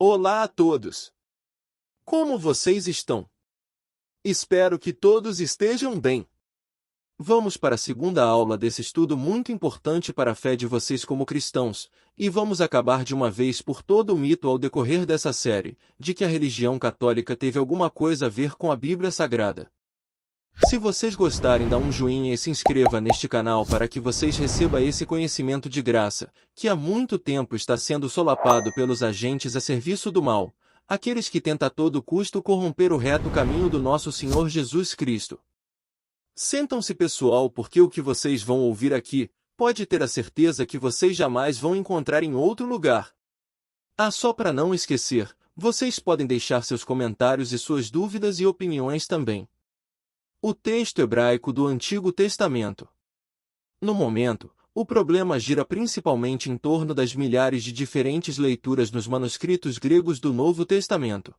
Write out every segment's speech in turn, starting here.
Olá a todos! Como vocês estão? Espero que todos estejam bem. Vamos para a segunda aula desse estudo muito importante para a fé de vocês como cristãos, e vamos acabar de uma vez por todo o mito ao decorrer dessa série, de que a religião católica teve alguma coisa a ver com a Bíblia Sagrada. Se vocês gostarem, dá um joinha e se inscreva neste canal para que vocês recebam esse conhecimento de graça, que há muito tempo está sendo solapado pelos agentes a serviço do mal, aqueles que tentam a todo custo corromper o reto caminho do nosso Senhor Jesus Cristo. Sentam-se, pessoal, porque o que vocês vão ouvir aqui, pode ter a certeza que vocês jamais vão encontrar em outro lugar. Só para não esquecer, vocês podem deixar seus comentários e suas dúvidas e opiniões também. O texto hebraico do Antigo Testamento. No momento, o problema gira principalmente em torno das milhares de diferentes leituras nos manuscritos gregos do Novo Testamento.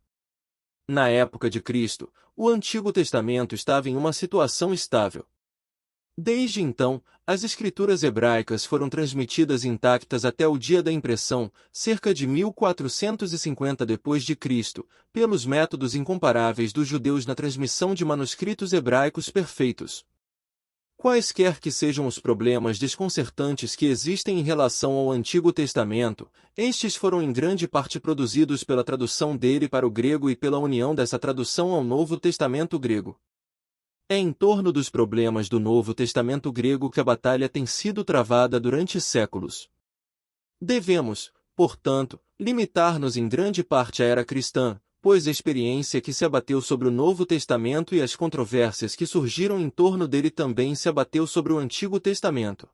Na época de Cristo, o Antigo Testamento estava em uma situação estável. Desde então, as escrituras hebraicas foram transmitidas intactas até o dia da impressão, cerca de 1450 d.C., pelos métodos incomparáveis dos judeus na transmissão de manuscritos hebraicos perfeitos. Quaisquer que sejam os problemas desconcertantes que existem em relação ao Antigo Testamento, estes foram em grande parte produzidos pela tradução dele para o grego e pela união dessa tradução ao Novo Testamento grego. É em torno dos problemas do Novo Testamento grego que a batalha tem sido travada durante séculos. Devemos, portanto, limitar-nos em grande parte à era cristã, pois a experiência que se abateu sobre o Novo Testamento e as controvérsias que surgiram em torno dele também se abateu sobre o Antigo Testamento.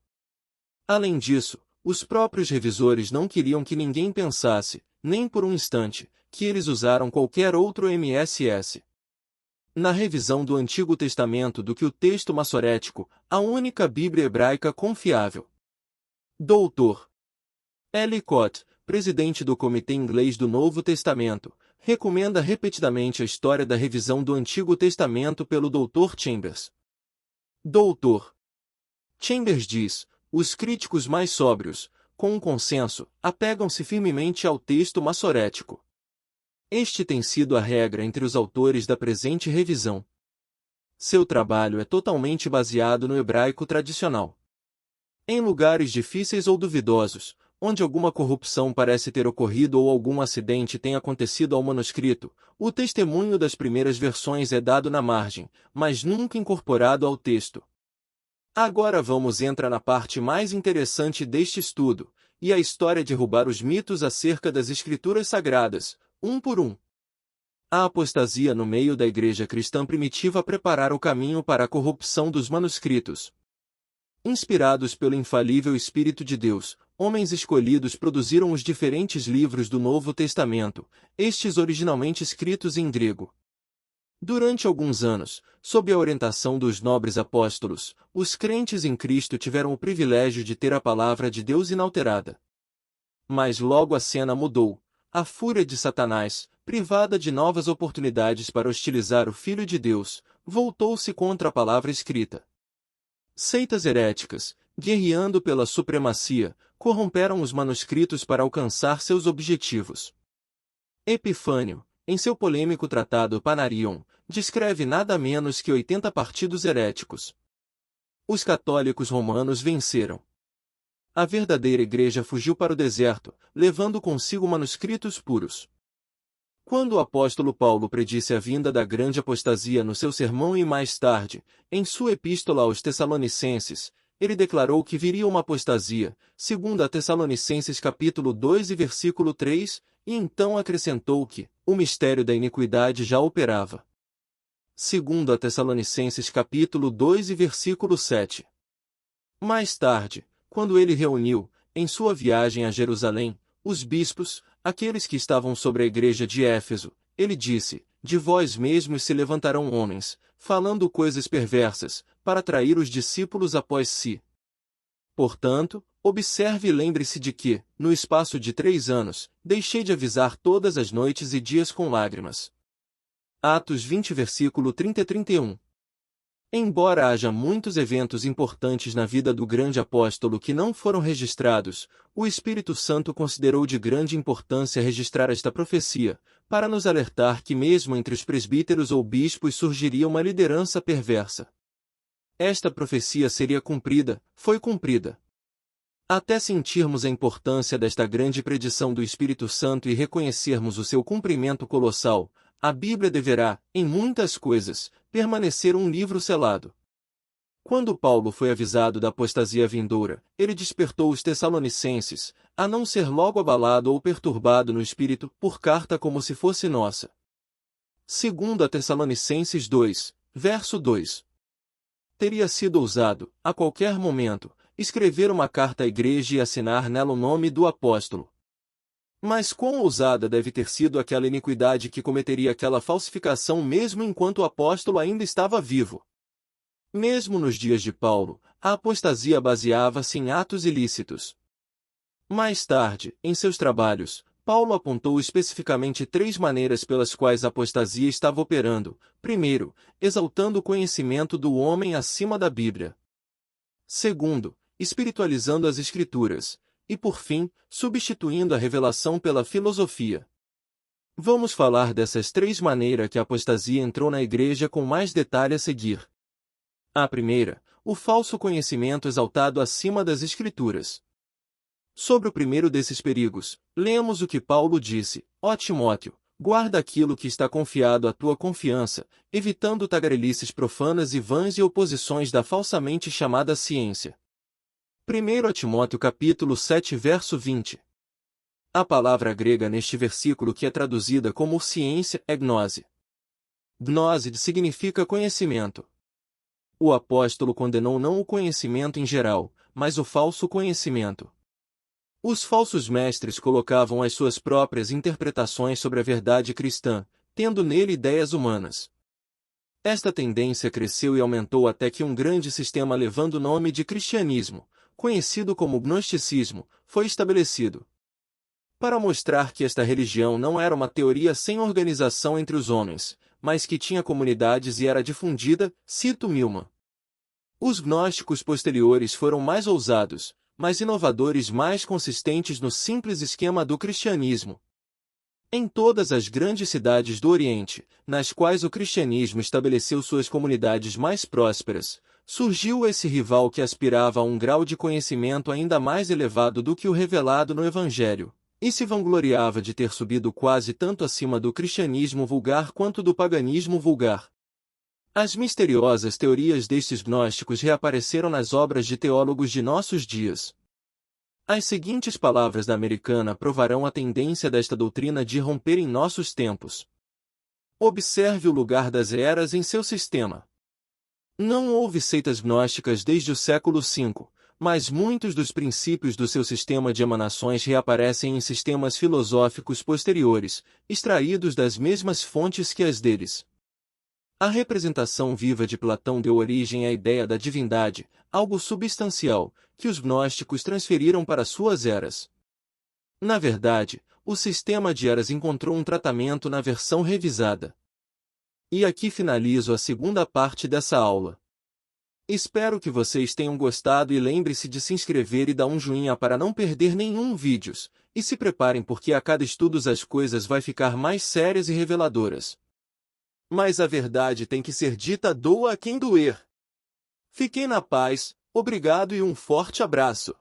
Além disso, os próprios revisores não queriam que ninguém pensasse, nem por um instante, que eles usaram qualquer outro MSS. Na revisão do Antigo Testamento do que o texto massorético, a única Bíblia hebraica confiável. Dr. Ellicott, presidente do Comitê Inglês do Novo Testamento, recomenda repetidamente a história da revisão do Antigo Testamento pelo Dr. Chambers. Dr. Chambers diz: os críticos mais sóbrios, com um consenso, apegam-se firmemente ao texto massorético. Este tem sido a regra entre os autores da presente revisão. Seu trabalho é totalmente baseado no hebraico tradicional. Em lugares difíceis ou duvidosos, onde alguma corrupção parece ter ocorrido ou algum acidente tenha acontecido ao manuscrito, o testemunho das primeiras versões é dado na margem, mas nunca incorporado ao texto. Agora vamos entrar na parte mais interessante deste estudo, e a história de derrubar os mitos acerca das Escrituras Sagradas, um por um. A apostasia no meio da igreja cristã primitiva preparara o caminho para a corrupção dos manuscritos. Inspirados pelo infalível Espírito de Deus, homens escolhidos produziram os diferentes livros do Novo Testamento, estes originalmente escritos em grego. Durante alguns anos, sob a orientação dos nobres apóstolos, os crentes em Cristo tiveram o privilégio de ter a palavra de Deus inalterada. Mas logo a cena mudou. A fúria de Satanás, privada de novas oportunidades para hostilizar o Filho de Deus, voltou-se contra a palavra escrita. Seitas heréticas, guerreando pela supremacia, corromperam os manuscritos para alcançar seus objetivos. Epifânio, em seu polêmico tratado Panarion, descreve nada menos que 80 partidos heréticos. Os católicos romanos venceram. A verdadeira igreja fugiu para o deserto, levando consigo manuscritos puros. Quando o apóstolo Paulo predisse a vinda da grande apostasia no seu sermão e mais tarde, em sua epístola aos Tessalonicenses, ele declarou que viria uma apostasia, segundo a Tessalonicenses capítulo 2 e versículo 3, e então acrescentou que o mistério da iniquidade já operava. Segundo a Tessalonicenses capítulo 2 e versículo 7. Mais tarde, quando ele reuniu, em sua viagem a Jerusalém, os bispos, aqueles que estavam sobre a igreja de Éfeso, ele disse: de vós mesmos se levantarão homens, falando coisas perversas, para atrair os discípulos após si. Portanto, observe e lembre-se de que, no espaço de 3 anos, deixei de avisar todas as noites e dias com lágrimas. Atos 20 versículo 30 e 31. Embora haja muitos eventos importantes na vida do grande apóstolo que não foram registrados, o Espírito Santo considerou de grande importância registrar esta profecia, para nos alertar que mesmo entre os presbíteros ou bispos surgiria uma liderança perversa. Esta profecia seria cumprida, foi cumprida. Até sentirmos a importância desta grande predição do Espírito Santo e reconhecermos o seu cumprimento colossal, a Bíblia deverá, em muitas coisas, permanecer um livro selado. Quando Paulo foi avisado da apostasia vindoura, ele despertou os tessalonicenses, a não ser logo abalado ou perturbado no espírito, por carta como se fosse nossa. 2 Tessalonicenses 2, verso 2. Teria sido ousado, a qualquer momento, escrever uma carta à igreja e assinar nela o nome do apóstolo. Mas quão ousada deve ter sido aquela iniquidade que cometeria aquela falsificação mesmo enquanto o apóstolo ainda estava vivo. Mesmo nos dias de Paulo, a apostasia baseava-se em atos ilícitos. Mais tarde, em seus trabalhos, Paulo apontou especificamente 3 maneiras pelas quais a apostasia estava operando. Primeiro, exaltando o conhecimento do homem acima da Bíblia. Segundo, espiritualizando as Escrituras. E por fim, substituindo a revelação pela filosofia. Vamos falar dessas 3 maneiras que a apostasia entrou na igreja com mais detalhe a seguir. A primeira, o falso conhecimento exaltado acima das Escrituras. Sobre o primeiro desses perigos, lemos o que Paulo disse: Ó Timóteo, guarda aquilo que está confiado à tua confiança, evitando tagarelices profanas e vãs e oposições da falsamente chamada ciência. 1 Timóteo capítulo 7 verso 20. A palavra grega neste versículo que é traduzida como ciência é gnose. Gnose significa conhecimento. O apóstolo condenou não o conhecimento em geral, mas o falso conhecimento. Os falsos mestres colocavam as suas próprias interpretações sobre a verdade cristã, tendo nele ideias humanas. Esta tendência cresceu e aumentou até que um grande sistema levando o nome de cristianismo, conhecido como gnosticismo, foi estabelecido. Para mostrar que esta religião não era uma teoria sem organização entre os homens, mas que tinha comunidades e era difundida, cito Milman. Os gnósticos posteriores foram mais ousados, mais inovadores, mais consistentes no simples esquema do cristianismo. Em todas as grandes cidades do Oriente, nas quais o cristianismo estabeleceu suas comunidades mais prósperas, surgiu esse rival que aspirava a um grau de conhecimento ainda mais elevado do que o revelado no Evangelho, e se vangloriava de ter subido quase tanto acima do cristianismo vulgar quanto do paganismo vulgar. As misteriosas teorias destes gnósticos reapareceram nas obras de teólogos de nossos dias. As seguintes palavras da americana provarão a tendência desta doutrina de romper em nossos tempos. Observe o lugar das eras em seu sistema. Não houve seitas gnósticas desde o século V, mas muitos dos princípios do seu sistema de emanações reaparecem em sistemas filosóficos posteriores, extraídos das mesmas fontes que as deles. A representação viva de Platão deu origem à ideia da divindade, algo substancial, que os gnósticos transferiram para suas eras. Na verdade, o sistema de eras encontrou um tratamento na versão revisada. E aqui finalizo a segunda parte dessa aula. Espero que vocês tenham gostado e lembre-se de se inscrever e dar um joinha para não perder nenhum vídeo, e se preparem porque a cada estudo as coisas vai ficar mais sérias e reveladoras. Mas a verdade tem que ser dita, doa a quem doer. Fiquem na paz, obrigado e um forte abraço.